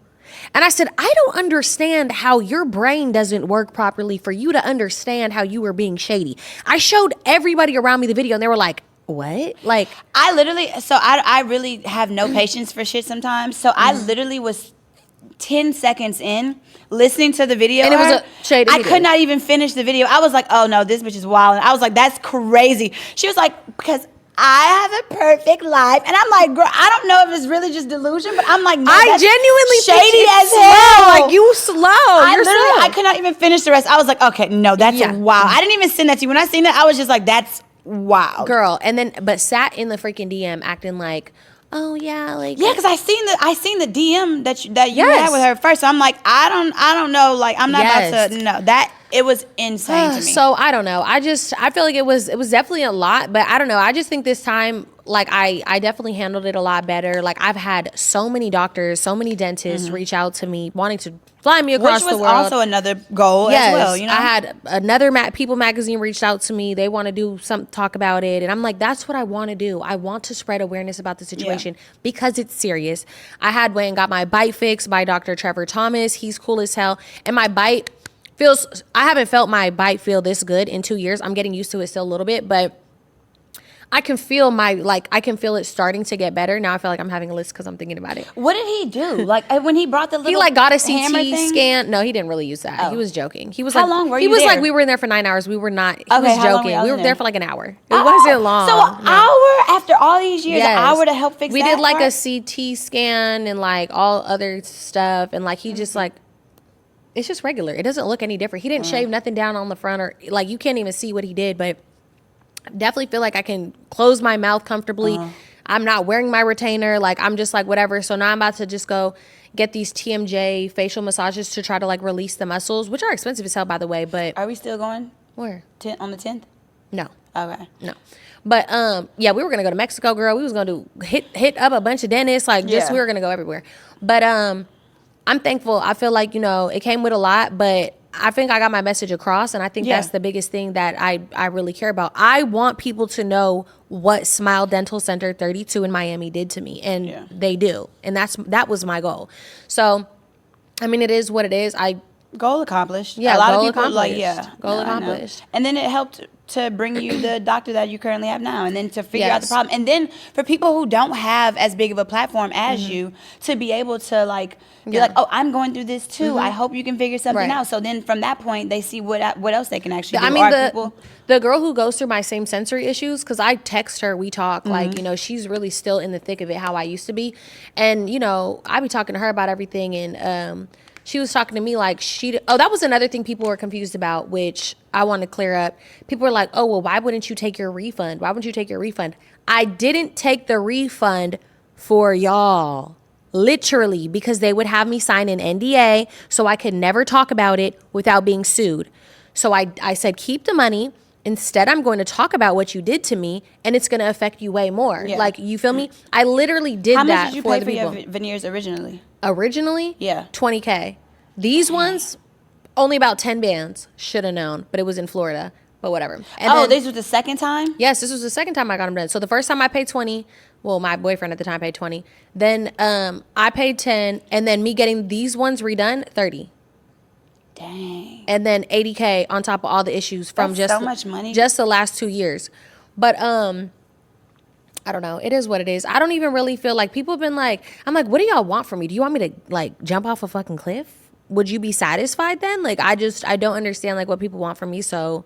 And I said, I don't understand how your brain doesn't work properly for you to understand how you were being shady. I showed everybody around me the video, and they were like, what? Like, I really have no patience for shit sometimes. So I literally was 10 seconds in listening to the video, and it was a shady video. I could not even finish the video. I was like, oh no, this bitch is wild. And I was like, that's crazy. She was like, because I have a perfect life. And I'm like, girl, I don't know if it's really just delusion, but I'm like, no, I genuinely shady think as hell. Like, you slow. I could not even finish the rest. I was like, okay, no, that's wild. I didn't even send that to you. When I seen that, I was just like, that's wild. Girl, and then, but sat in the freaking DM acting like, oh yeah, like, yeah, because I seen the DM that you had with her first. So I'm like, I don't know, like I'm not about to. No, that It was insane to me. So I don't know. I feel like it was definitely a lot, but I don't know. I just think this time, like I definitely handled it a lot better. Like I've had so many doctors, so many dentists reach out to me wanting to fly me across the world. Which was also another goal as well, you know? I had another People magazine reached out to me. They want to do talk about it. And I'm like, that's what I want to do. I want to spread awareness about the situation because it's serious. I had went and got my bite fixed by Dr. Trevor Thomas. He's cool as hell. And my bite I haven't felt my bite feel this good in 2 years. I'm getting used to it still a little bit, but I can feel I can feel it starting to get better. Now I feel like I'm having a list because I'm thinking about it. What did he do? Like when he brought the little he like got a hammer CT thing? scan. No, he didn't really use that. He was joking. He was How like, long were he you was there? like, we were in there for 9 hours. We were not. He Okay, was how long joking. were We y'all were in there there? for like an hour. It wasn't long. So an hour after all these years, an hour to help fix we that did like part? a CT scan and like all other stuff, and like he just like. It's just regular. It doesn't look any different. He didn't shave nothing down on the front or like you can't even see what he did, but definitely feel like I can close my mouth comfortably. I'm not wearing my retainer. Like I'm just like whatever. So now I'm about to just go get these TMJ facial massages to try to like release the muscles, which are expensive as hell, by the way. But Are we still going where? on the 10th? No. Okay. No. But yeah, we were gonna go to Mexico, girl. We was gonna do hit up a bunch of dentists, like just we were gonna go everywhere. But I'm thankful. I feel like, you know, it came with a lot, but I think I got my message across, and I think that's the biggest thing that I really care about. I want people to know what Smile Dental Center 32 in Miami did to me, and they do. And that was my goal. So, I mean, it is what it is. Goal accomplished. Yeah, a lot goal of people accomplished. Goal I know. accomplished. And then it helped to bring you the doctor that you currently have now, and then to figure out the Yes. problem. And then for people who don't have as big of a platform as you, to be able to like be like, oh, I'm going through this too. I hope you can figure something out. So then from that point, they see what else they can actually do. I mean, Or the girl who goes through my same sensory issues, because I text her, we talk, like, you know, she's really still in the thick of it, how I used to be. And, you know, I be talking to her about everything, and she was talking to me like that was another thing people were confused about, which I want to clear up. People were like, oh, well, why wouldn't you take your refund? Why wouldn't you take your refund? I didn't take the refund for y'all. Literally, because they would have me sign an NDA so I could never talk about it without being sued. So I said, keep the money. Instead, I'm going to talk about what you did to me, and it's going to affect you way more. Yeah. Like, you feel me? I literally did how that much did you for pay the for people. your veneers originally? Originally? Yeah. $20K. These ones, only about 10 bands. Should have known, but it was in Florida. But whatever. And This was the second time? Yes, this was the second time I got them done. So the first time I paid 20. Well, my boyfriend at the time paid 20. Then I paid 10, and then me getting these ones redone, 30. Dang. And then 80K on top of all the issues from That's so much money. just the last 2 years. But I don't know. It is what it is. I don't even really feel like people have been like, I'm like, what do y'all want from me? Do you want me to like jump off a fucking cliff? Would you be satisfied then? Like, I don't understand like what people want from me. So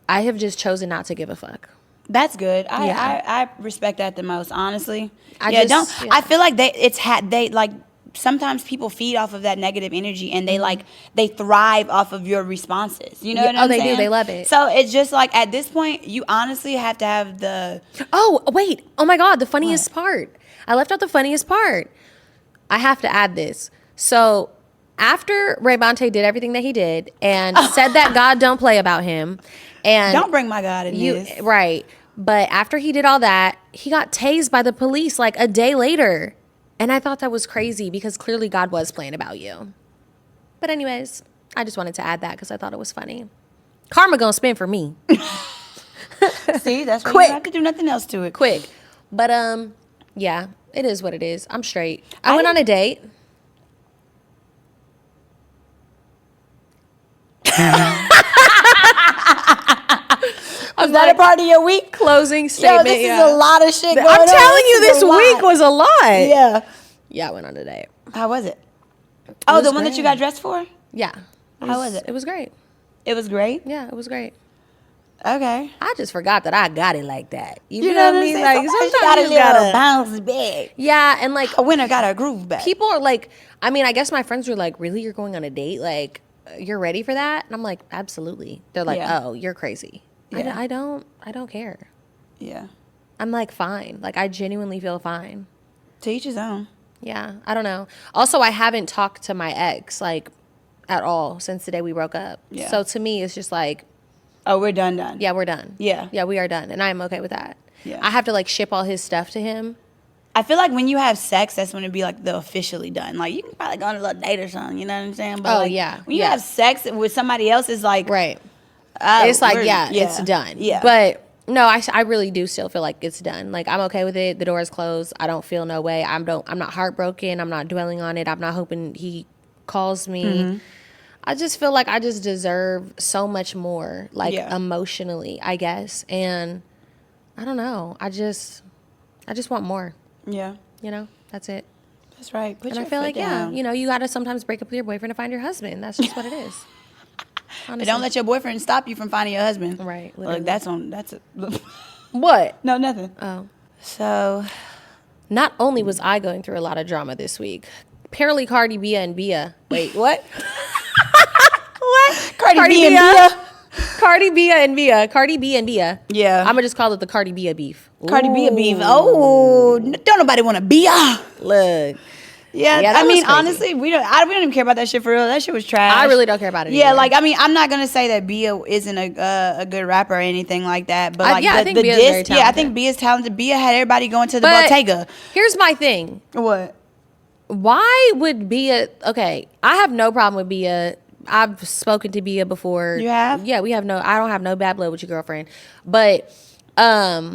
I have just chosen not to give a fuck. That's good. I respect that the most, honestly. I feel like they like sometimes people feed off of that negative energy, and they thrive off of your responses. You know what I'm saying? Oh, they do. They love it. So it's just like at this point, you honestly have to have the. Oh, wait. Oh my God. The funniest part. I left out the funniest part. I have to add this. So after Ray Bonte did everything that he did and said that God don't play about him, and Don't bring my God in this. Right. But after he did all that, he got tased by the police like a day later. And I thought that was crazy because clearly God was playing about you. But anyways, I just wanted to add that because I thought it was funny. Karma gonna spin for me. See, that's why you Quick. don't have to do nothing else to it. Quick. But yeah, it is what it is. I'm straight. I went on a date. Was that a part of your week? Closing Yo, statement. this yeah. is a lot of shit going on. I'm telling you, is this a lot. week was a lot. Yeah. Yeah, I went on a date. How was it? Oh, was the one that you great. got dressed for? Yeah. How was it? It was great. It was great. Yeah, it was great. Okay. I just forgot that I got it like that. You You know know what I mean? Like sometimes sometimes you you gotta gotta bounce back. Yeah, and like A winner got a groove back. people are like, I mean, I guess my friends were like, really, you're going on a date? Like, you're ready for that? And I'm like, absolutely. They're like, Yeah. oh, you're crazy. Yeah. I don't care. Yeah. I'm like, fine. Like, I genuinely feel fine. To each his own. Yeah, I don't know. Also, I haven't talked to my ex, like, at all since the day we broke up. Yeah. So to me, it's just like, oh, we're done. yeah, we're done. Yeah. Yeah, we are done. And I am okay with that. Yeah. I have to like ship all his stuff to him. I feel like when you have sex, that's when it'd be like the officially done. Like you can probably go on a little date or something, you know what I'm saying? But like, yeah. when you have sex with somebody else, it's like Right. oh, It's like, it's done. Yeah. But no, I really do still feel like it's done. Like I'm okay with it. The door is closed. I don't feel no way. I'm not heartbroken. I'm not dwelling on it. I'm not hoping he calls me. Mm-hmm. I just feel like I just deserve so much more, like emotionally, I guess. And I don't know. I just want more. Yeah. You know, that's it. That's right. Put And your I feel foot like, down. you know, you got to sometimes break up with your boyfriend to find your husband. That's just what it is. But don't let your boyfriend stop you from finding your husband. Right. Like that's a What? no, nothing. Oh. So Not only was I going through a lot of drama this week, apparently Cardi B and Bia. Wait, what? What? Cardi B and Bia. Cardi B and Bia. Cardi B and Bia. Yeah. I'm going to just call it the Cardi Bia beef. Cardi B a beef. Oh, don't nobody want to be Look. Yeah, that I mean, was crazy. honestly, we don't even care about that shit for real. That shit was trash. I really don't care about it Yeah, either. like I mean, I'm not gonna say that Bia isn't a good rapper or anything like that, but like I think Bia's very talented. yeah, I think Bia's talented. Bia had everybody going to the But Bottega. here's my thing. What? Why would Bia... Okay, I have no problem with Bia. I've spoken to Bia before. You have? Yeah, I don't have no bad blood with your girlfriend. But I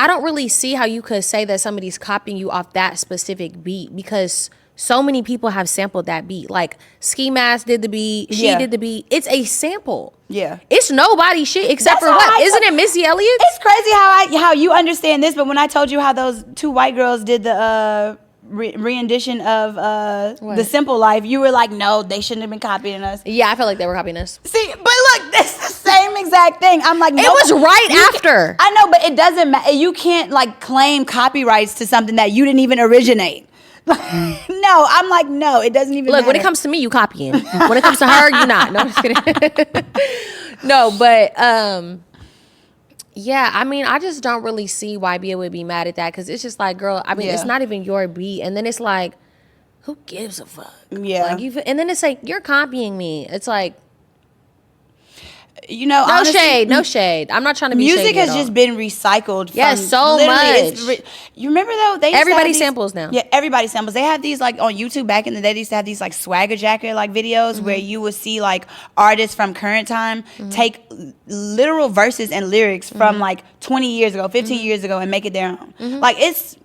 don't really see how you could say that somebody's copying you off that specific beat, because so many people have sampled that beat. Like Ski Mask did the beat, she did the beat. It's a sample. Yeah. It's nobody's shit except That's for how what? I Isn't it Missy Elliott? It's crazy how you understand this, but when I told you how those two white girls did the rendition of The Simple Life, you were like, no, they shouldn't have been copying us. Yeah, I felt like they were copying us. See, but look, it's the same exact thing. I'm like, no, It was right after. I know, but it doesn't matter. You can't like claim copyrights to something that you didn't even originate. No, I'm like, no, it doesn't even Look, matter. when it comes to me, you copying. When it comes to her, you not. No, I'm just kidding. No, but yeah, I mean, I just don't really see why Bia would be mad at that, because it's just like, girl, I mean, it's not even your beat, and then it's like, who gives a fuck? Yeah. Like and then it's like, you're copying me. It's like, you know, no honestly, shade, no shade. I'm not trying to be music shady has at all. just been recycled. Yes, from so literally, much. You remember though? They used to Everybody have these, samples now. Yeah, everybody samples. They have these like on YouTube back in the day. They used to have these like swagger jacket like videos where you would see like artists from current time take literal verses and lyrics from like 20 years ago, 15 years ago, and make it their own. Like it's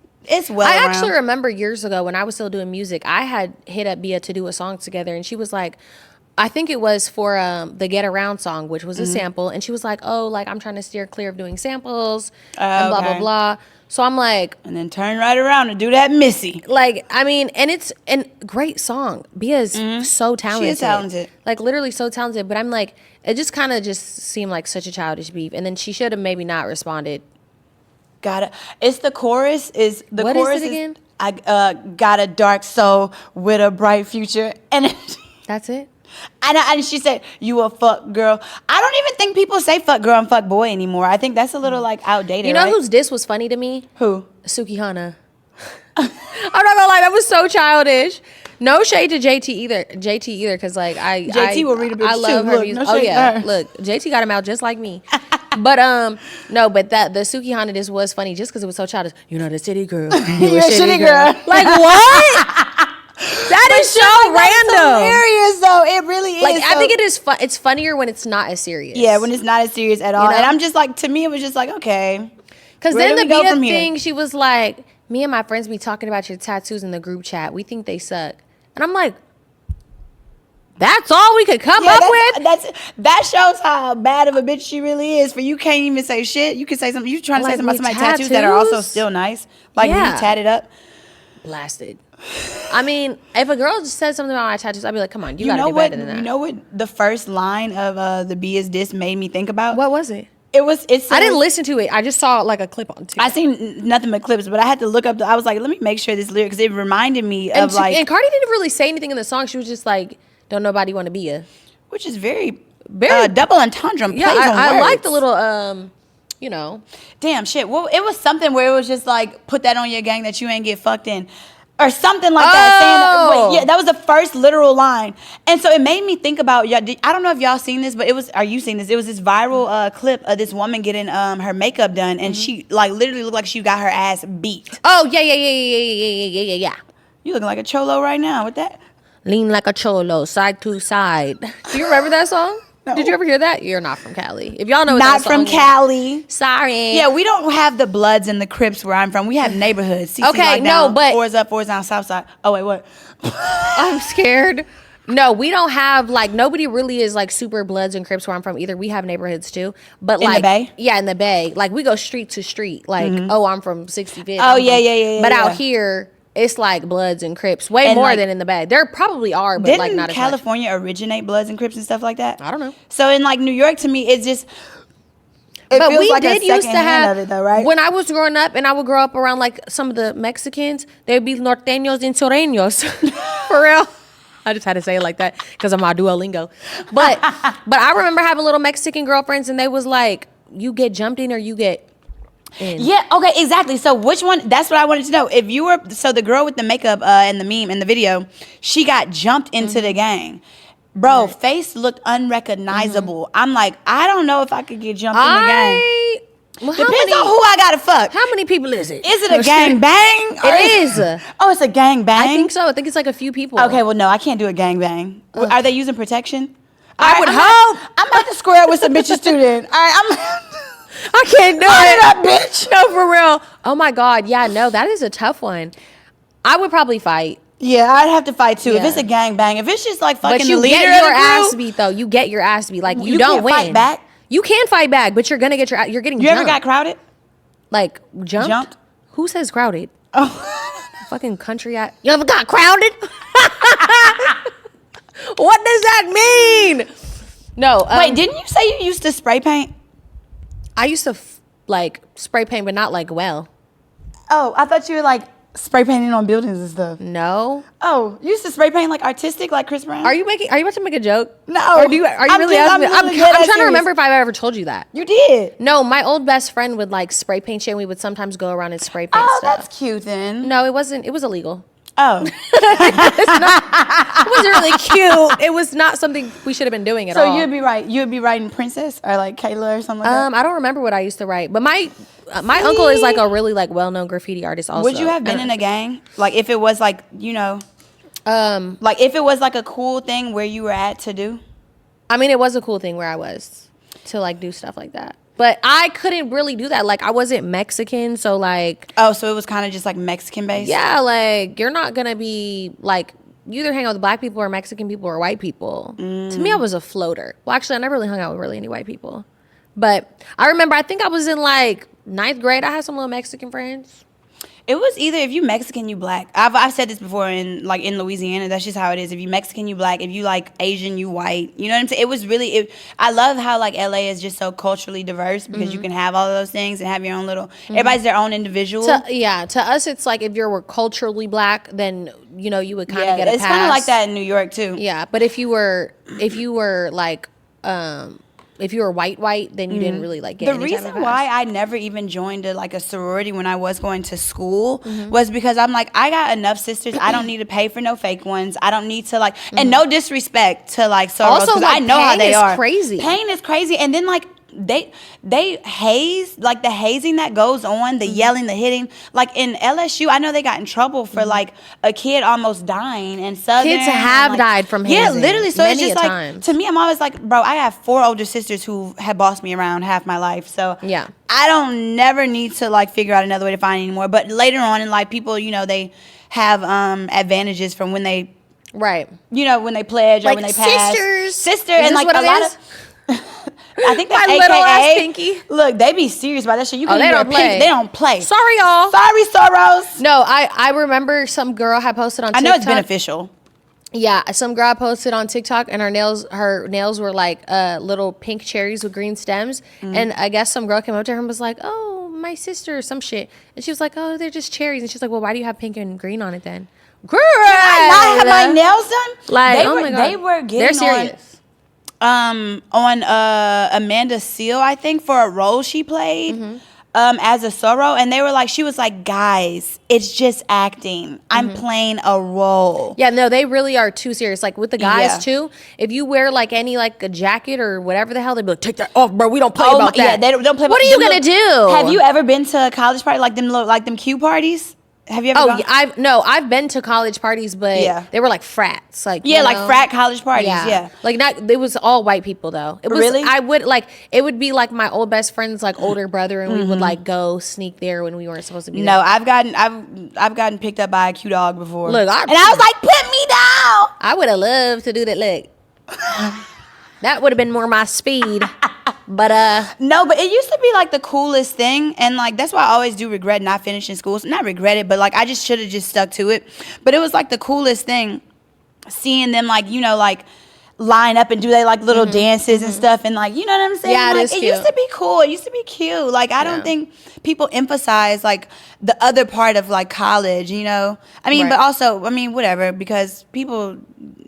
well. I around. actually remember years ago when I was still doing music, I had hit up Bia to do a song together, and she was like, I think it was for the Get Around song, which was a sample, and she was like, oh, like I'm trying to steer clear of doing samples and blah, blah, blah. So I'm like... And then turn right around and do that Missy. Like, I mean, and it's a great song. Bia is so talented. She is talented. Like, literally so talented. But I'm like, it just kind of just seemed like such a childish beef. And then she should have maybe not responded. It's the chorus is... The What chorus is it again? I got a dark soul with a bright future. And... That's it? And she said, you a fuck girl. I don't even think people say fuck girl and fuck boy anymore. I think that's a little like outdated. You know right? whose diss was funny to me? Who? Suki Hana. I'm not gonna lie, that was so childish. No shade to JT either, because like JT will read a bitch I love too. her Look, music. no Oh shade to yeah, her. look, JT got him out just like me. But no, but that the Suki Hana diss was funny just because it was so childish. You're not a city girl. You're a shitty girl. Like what? That is so random. Hilarious though. It really is. Like I think it is. It's funnier when it's not as serious. Yeah, when it's not as serious at all. You know? And I'm just like, to me, it was just like, okay. Because Where then do the we go Bia from here? thing, she was like, me and my friends be talking about your tattoos in the group chat. We think they suck. And I'm like, that's all we could come up with? That shows how bad of a bitch she really is. For you can't even say shit. You can say something. You trying to say Like, something about with somebody's tattoos that are also tattoos? still nice. Like when Yeah. you tat it up. Blasted. I mean, if a girl just said something about my tattoos, I'd be like, come on, you gotta know do what? better than that. You know what the first line of the Bia's diss made me think about? What was it? It said, I didn't listen to it. I just saw like a clip on TikTok. I seen nothing but clips, but I had to look up. I was like, let me make sure this lyric, because it reminded me and of like, and Cardi didn't really say anything in the song. She was just like, don't nobody want to be a. which is very Very- double entendre. Plays Yeah, on I words. like the little you know. Damn shit. Well, it was something where it was just like, put that on your gang that you ain't get fucked in. or something like that. Saying that, that was the first literal line. And so it made me think about, I don't know if y'all seen this, but are you seen this? It was this viral clip of this woman getting her makeup done, and she like literally looked like she got her ass beat. Oh, yeah. You looking like a cholo right now with that. Lean like a cholo, side to side. Do you remember that song? No. Did you ever hear that? You're not from Cali. If y'all know what Not that song from Cali. is, sorry. Yeah, we don't have the Bloods and the Crips where I'm from. We have neighborhoods. CC Okay, lockdown, no, but- fours up, fours down, south side. Oh, wait, what? I'm scared. No, we don't have, like, nobody really is, like, super Bloods and Crips where I'm from either. We have neighborhoods, too. But, In like. the Bay? Yeah, in the Bay. Like, we go street to street. Like, oh, I'm from 65th. Oh, yeah. But yeah. out here, it's, like, Bloods and Crips. Way And, more like, than in the Bay. There probably are, but, Didn't like, not as much. California originate Bloods and Crips and stuff like that? I don't know. So in like New York, to me, it's just. It But feels we like did a used to second hand have, of it, though, right? when I was growing up and I would grow up around like some of the Mexicans, they would be norteños and sureños. For real. I just had to say it like that because of my Duolingo. But I remember having little Mexican girlfriends and they was like, you get jumped in or you get in. Yeah, okay, exactly. So which one, that's what I wanted to know. If you were, so the girl with the makeup and the meme in the video, she got jumped into the gang. Bro, face looked unrecognizable. I'm like, I don't know if I could get jumped in the gang. Well, Depends on who I gotta fuck. How many people is it? Is it a gang bang? It is. Oh, it's a gang bang? I think so. I think it's like a few people. Okay, well, no, I can't do a gang bang. Are they using protection? I would hope. I'm about to square up with some bitches too then. All right, I can't do Fire it. it up, bitch. No, for real. Oh my God. Yeah, no, that is a tough one. I would probably fight. Yeah, I'd have to fight too. If Yeah. it's a gang bang, if it's just like fucking But the you leader get of your the ass group, beat though. You get your ass beat. Like you, You don't can't win. fight back? You can fight back, but you're gonna get you're getting you jumped. ever got crowded? like jumped? Jumped? Who says crowded? Oh, Fucking country at you ever got crowded? What does that mean? No. wait, didn't you say you used to spray paint? I used to like spray paint, but not like well. Oh, I thought you were like spray painting on buildings and stuff. No. Oh, you used to spray paint like artistic, like Chris Brown? Are you about to make a joke? No. Or are you really asking me? I'm trying to remember if I've ever told you that. You did. No, my old best friend would like spray paint shit and we would sometimes go around and spray paint Oh, stuff. that's cute then. No, it wasn't. It was illegal. Oh. It wasn't really cute. It was not something we should have been doing at all. So you'd be writing Princess or like Kayla or something like that? I don't remember what I used to write, but my uncle is like a really like well-known graffiti artist also. Would you have been in a gang? Like if it was like, like if it was like a cool thing where you were at to do? I mean, it was a cool thing where I was to like do stuff like that. But I couldn't really do that. Like I wasn't Mexican, so like Oh, so it was kind of just like Mexican based? yeah, like you're not gonna be like you either hang out with black people or Mexican people or white people. To me, I was a floater. Well, actually, I never really hung out with really any white people. But I remember, I think I was in like 9th grade. I had some little Mexican friends. It was either if you Mexican, you black. I've said this before in Louisiana. That's just how it is. If you Mexican, you black. If you like Asian, you white. You know what I'm saying? It was really. I love how like LA is just so culturally diverse because you can have all of those things and have your own little. Everybody's their own individual. To us, it's like if you were culturally black, then you would kind of get a it's pass. kind of like that in New York too. Yeah, but if you were like if you were white, then you didn't really like get The any type of reason pass. why I never even joined a sorority when I was going to school was because I'm like, I got enough sisters. I don't need to pay for no fake ones. I don't need to like, and no disrespect to like sorors Also, because like, I know how pain they is are. crazy. Pain is crazy, and then like they haze, like the hazing that goes on, the yelling, the hitting. Like in LSU, I know they got in trouble for like a kid almost dying and Southern. Kids have died from hazing. Yeah, literally. So many it's just a like times. to me, I'm always like, bro, I have 4 older sisters who have bossed me around half my life. So Yeah. I don't never need to like figure out another way to find anymore. But later on in life, people, they have advantages from when they Right. when they pledge or Like when they pass. sisters. Sister, Is and this like what a it lot is? of I think that's My AKA. little ass pinky. Look, they be serious about that shit. You Oh, can they hear don't a pink, play. they don't play. Sorry, y'all. Sorry, Soros. No, I remember some girl had posted on I TikTok. know it's beneficial. Yeah, some girl posted on TikTok and her nails were like little pink cherries with green stems. And I guess some girl came up to her and was like, "Oh, my sister," or some shit. And she was like, "Oh, they're just cherries." And she's like, "Well, why do you have pink and green on it then?" Girl, I not have my nails done. Like, they oh were, my God. they were getting They're serious. on Amanda Seal, I think, for a role she played. as a soror, and they were like, she was like, guys, it's just acting. I'm playing a role. Yeah, no, they really are too serious. Like with the guys Yeah. too, if you wear like any like a jacket or whatever the hell, they'd be like, take that off, bro. We don't play about that. Yeah, they don't play. What are you gonna do? Have you ever been to a college party like them Q parties? Have you ever? Oh, gone? yeah, I've been to college parties, but Yeah. they were like frats, like Yeah, you like know? frat college parties. Yeah. Like not. It was all white people though. It was, Really? I would like. It would be like my old best friend's like older brother, and we would like go sneak there when we weren't supposed to be. No, there. I've gotten picked up by a Q dog before. Look, and I was like, put me down. I would have loved to do that. Look, that would have been more my speed. But No, but it used to be like the coolest thing, and like that's why I always do regret not finishing school. So not regret it, but like I just should have just stuck to it. But it was like the coolest thing, seeing them like like line up and do they like little dances and stuff, and like you know what I'm saying? Yeah, it like, is it cute. used to be cool. It used to be cute. Like I don't think people emphasize like the other part of like college. You know, I mean, Right. but also I mean whatever, because people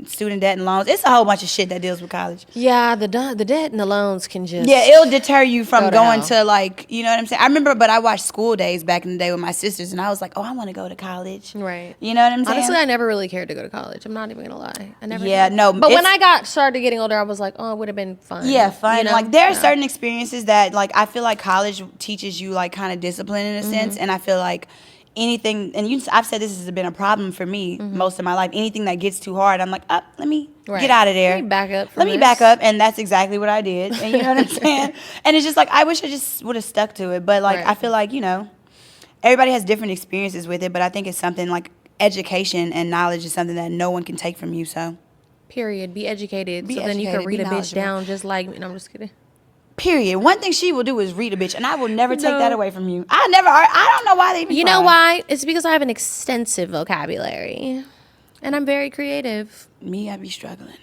student debt and loans. It's a whole bunch of shit that deals with college. yeah, the debt and the loans can just Yeah, it'll deter you from Go to going hell. to like, you know what I'm saying? I remember, but I watched School Days back in the day with my sisters, and I was like, oh, I want to go to college. Right. You know what I'm saying? Honestly, I never really cared to go to college. I'm not even gonna lie. I never. Yeah, did. no, But when it's- I started getting older, I was like, oh, it would have been fun. Yeah, fun. You know? Like there are Yeah. certain experiences that like I feel like college teaches you like kind of discipline in a Mm-hmm. sense, and I feel like anything, and I've said this has been a problem for me most of my life. Anything that gets too hard, I'm like, let me Right. get out of there. Let me back up. Let me back up, and that's exactly what I did. And you know what I'm saying? And it's just like I wish I just would have stuck to it, but like Right. I feel like everybody has different experiences with it, but I think it's something like education and knowledge is something that no one can take from you. So. Period. Be educated. Be so then you educated, can read be a bitch knowledgeable. down just like me. No, I'm just kidding. Period. One thing she will do is read a bitch, and I will never take No. that away from you. I don't know why they even You know try. why? It's because I have an extensive vocabulary, and I'm very creative. Me, I be struggling.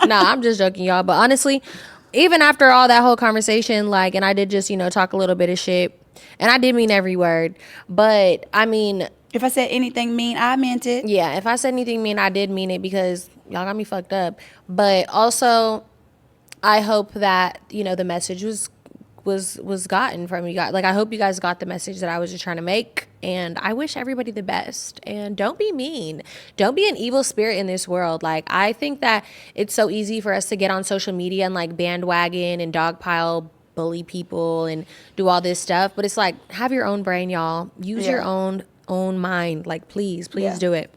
Nah, I'm just joking, y'all. But honestly, even after all that whole conversation, like, and I did just talk a little bit of shit, and I did mean every word. But I mean, If I said anything mean, I meant it. yeah, if I said anything mean, I did mean it because y'all got me fucked up. But also, I hope that the message was gotten from you guys. Like, I hope you guys got the message that I was just trying to make. And I wish everybody the best. And don't be mean. Don't be an evil spirit in this world. Like, I think that it's so easy for us to get on social media and like bandwagon and dogpile, bully people and do all this stuff. But it's like, have your own brain, y'all. Use your own mind. Like, please Yeah. do it.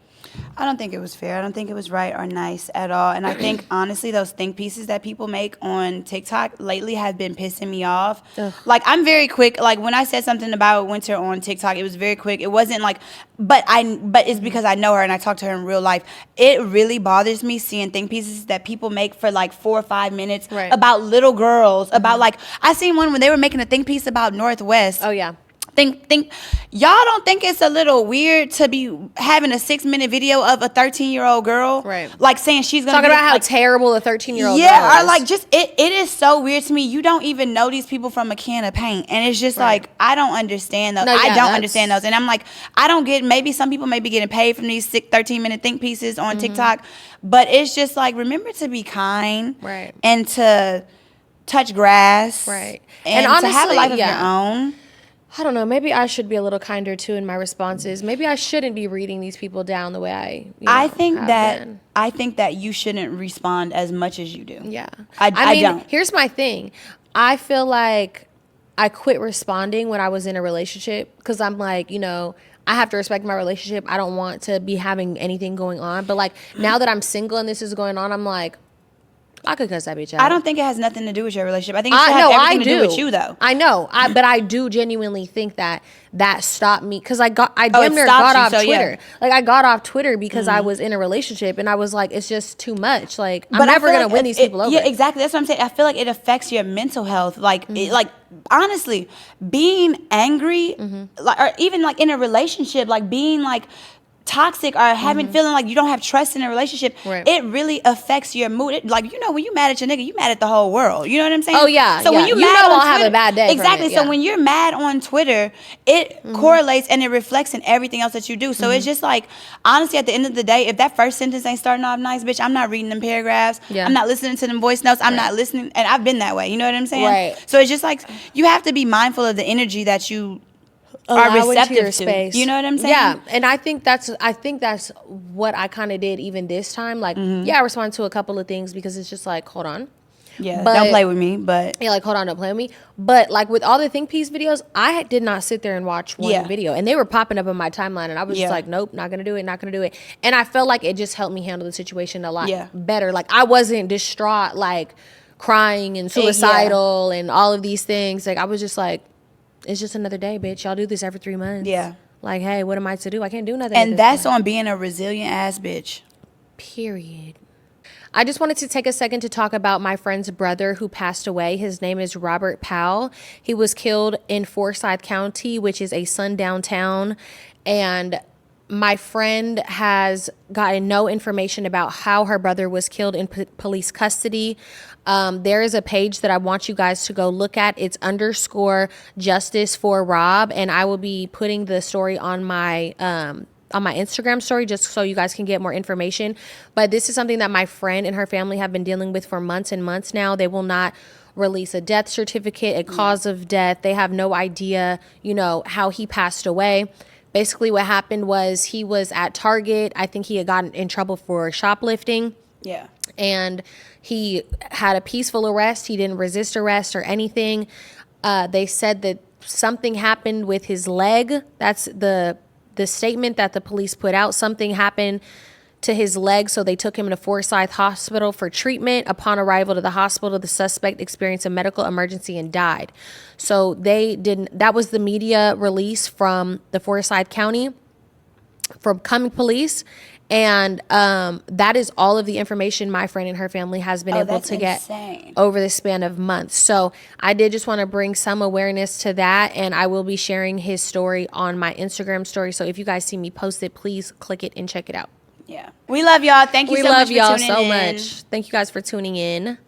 I don't think it was fair. I don't think it was right or nice at all. And I think, honestly, those think pieces that people make on TikTok lately have been pissing me off. Ugh. Like, I'm very quick. Like, when I said something about Winter on TikTok, it was very quick. It wasn't like, but it's because I know her and I talk to her in real life. It really bothers me seeing think pieces that people make for like 4 or 5 minutes Right. about little girls, about like, I seen one when they were making a think piece about Northwest. Oh, yeah. Think y'all don't think it's a little weird to be having a 6-minute video of a 13-year-old girl, Right. like saying she's gonna Talking be, about how like, terrible a 13-year-old yeah, girl or is. like just it is so weird to me. You don't even know these people from a can of paint, and it's just Right. like I don't understand those. No, I yeah, don't that's- understand those, and I'm like I don't get. Maybe some people may be getting paid from these 13-minute think pieces on TikTok, but it's just like remember to be kind, Right. and to touch grass, Right. and, And to have a honestly, life of yeah. your own. I don't know. Maybe I should be a little kinder too in my responses. Maybe I shouldn't be reading these people down the way I think have that been. I think that you shouldn't respond as much as you do. Yeah. I mean, don't. Here's my thing. I feel like I quit responding when I was in a relationship because I'm like, I have to respect my relationship. I don't want to be having anything going on. But like now that I'm single and this is going on, I'm like, I could cuss that bitch out. I don't think it has nothing to do with your relationship. I think it should have No, everything I to do with you, though. I know, but I do genuinely think that stopped me because I it damn near stopped got you, off so, yeah. Twitter. Like I got off Twitter because I was in a relationship and I was like, it's just too much. Like I'm But I never feel gonna like win these people over. Yeah, exactly. That's what I'm saying. I feel like it affects your mental health. Like, like honestly, being angry, like, or even like in a relationship, like being like toxic or having feeling like you don't have trust in a relationship, Right. it really affects your mood. Like, you know, when you mad at your nigga, you mad at the whole world. You know what I'm saying? Oh, yeah, So when yeah. you You mad know on I'll have a Twitter- bad day from Exactly. it, So yeah. when you're mad on Twitter, it correlates and it reflects in everything else that you do. So it's just like, honestly, at the end of the day, if that first sentence ain't starting off nice, bitch, I'm not reading them paragraphs. Yeah. I'm not listening to them voice notes. I'm Right. not listening. And I've been that way. You know what I'm saying? Right. So it's just like, you have to be mindful of the energy that you are Allow into receptive your to. space. You know what I'm saying? Yeah, and I think that's what I kind of did even this time. Like, yeah, I responded to a couple of things because it's just like, hold on. Yeah, But- don't play with me, but Yeah, like, hold on, don't play with me. But like with all the think piece videos, I did not sit there and watch one Yeah. video, and they were popping up in my timeline, and I was Yeah. just like, nope, not gonna do it, not gonna do it. And I felt like it just helped me handle the situation a lot Yeah. better. Like I wasn't distraught, like crying and suicidal and all of these things. Like I was just like, it's just another day, bitch. Y'all do this every 3 months. Yeah. Like, hey, what am I to do? I can't do nothing. at and this that's point. on being a resilient ass bitch. Period. I just wanted to take a second to talk about my friend's brother who passed away. His name is Robert Powell. He was killed in Forsyth County, which is a sundown town. And my friend has gotten no information about how her brother was killed in police custody. There is a page that I want you guys to go look at. It's _justice for Rob. And I will be putting the story on my Instagram story just so you guys can get more information. But this is something that my friend and her family have been dealing with for months and months now. They will not release a death certificate, a cause of death. They have no idea, you know, how he passed away. Basically what happened was he was at Target. I think he had gotten in trouble for shoplifting. Yeah. And he had a peaceful arrest. He didn't resist arrest or anything. They said that something happened with his leg. That's the statement that the police put out. Something happened to his leg, so they took him to Forsyth Hospital for treatment. Upon arrival to the hospital, the suspect experienced a medical emergency and died. So that was the media release from the Forsyth County, from Cumming Police. And that is all of the information my friend and her family has been able that's to get insane. over the span of months. So I did just want to bring some awareness to that, and I will be sharing his story on my Instagram story. So if you guys see me post it, please click it and check it out. Yeah. We love y'all. Thank you We so love much for y'all tuning so in. much. Thank you guys for tuning in.